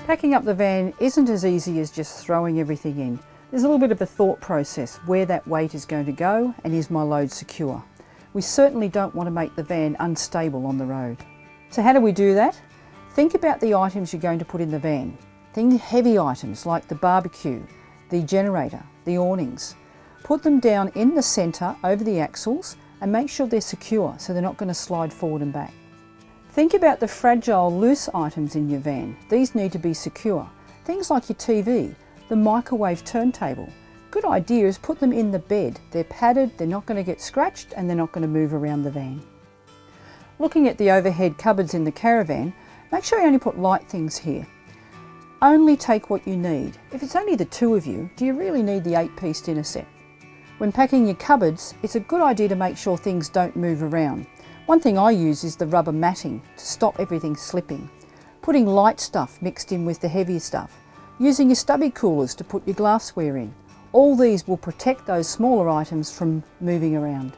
Packing up the van isn't as easy as just throwing everything in. There's a little bit of a thought process where that weight is going to go and is my load secure. We certainly don't want to make the van unstable on the road. So how do we do that? Think about the items you're going to put in the van. Think heavy items like the barbecue, the generator, the awnings. Put them down in the centre over the axles and make sure they're secure so they're not going to slide forward and back. Think about the fragile, loose items in your van. These need to be secure. Things like your TV, the microwave turntable. Good idea is put them in the bed. They're padded, they're not going to get scratched and they're not going to move around the van. Looking at the overhead cupboards in the Caravan, make sure you only put light things here. Only take what you need. If it's only the two of you, do you really need the 8-piece dinner set? When packing your cupboards, it's a good idea to make sure things don't move around. One thing I use is the rubber matting to stop everything slipping. Putting light stuff mixed in with the heavier stuff. Using your stubby coolers to put your glassware in. All these will protect those smaller items from moving around.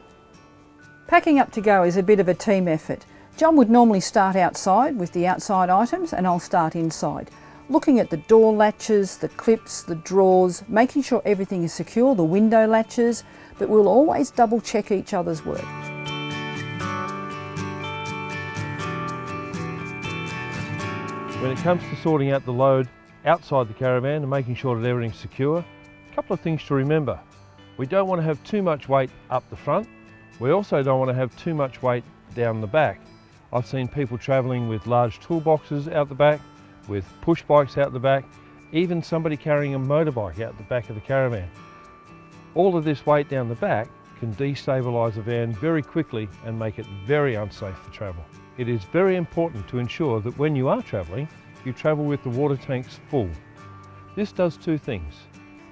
Packing up to go is a bit of a team effort. John would normally start outside with the outside items and I'll start inside. Looking at the door latches, the clips, the drawers, making sure everything is secure, the window latches, but we'll always double check each other's work. When it comes to sorting out the load outside the caravan and making sure that everything's secure, a couple of things to remember. We don't want to have too much weight up the front. We also don't want to have too much weight down the back. I've seen people travelling with large toolboxes out the back, with push bikes out the back, even somebody carrying a motorbike out the back of the caravan. All of this weight down the back can destabilise a van very quickly and make it very unsafe for travel. It is very important to ensure that when you are travelling, you travel with the water tanks full. This does two things.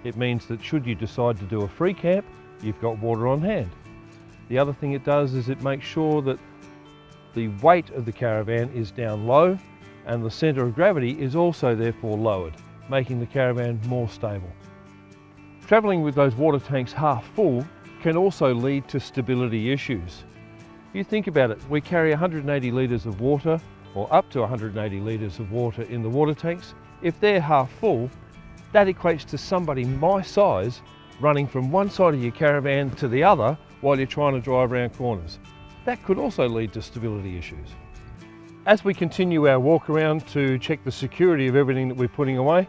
It means that should you decide to do a free camp, you've got water on hand. The other thing it does is it makes sure that the weight of the caravan is down low and the centre of gravity is also therefore lowered, making the caravan more stable. Travelling with those water tanks half full can also lead to stability issues. You think about it, we carry 180 litres of water, or up to 180 litres of water in the water tanks. If they're half full, that equates to somebody my size running from one side of your caravan to the other while you're trying to drive around corners. That could also lead to stability issues. As we continue our walk around to check the security of everything that we're putting away,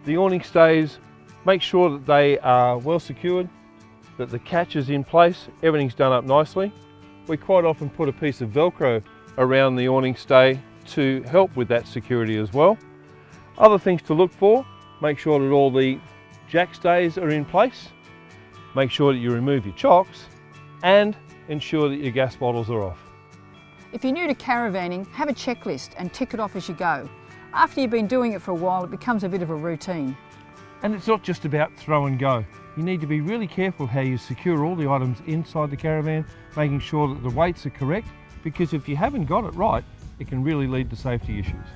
the awning stays, make sure that they are well secured, that the catch is in place, everything's done up nicely. We quite often put a piece of Velcro around the awning stay to help with that security as well. Other things to look for, make sure that all the jack stays are in place, make sure that you remove your chocks and ensure that your gas bottles are off. If you're new to caravanning, have a checklist and tick it off as you go. After you've been doing it for a while, it becomes a bit of a routine. And it's not just about throw and go. You need to be really careful how you secure all the items inside the caravan, making sure that the weights are correct, because if you haven't got it right, it can really lead to safety issues.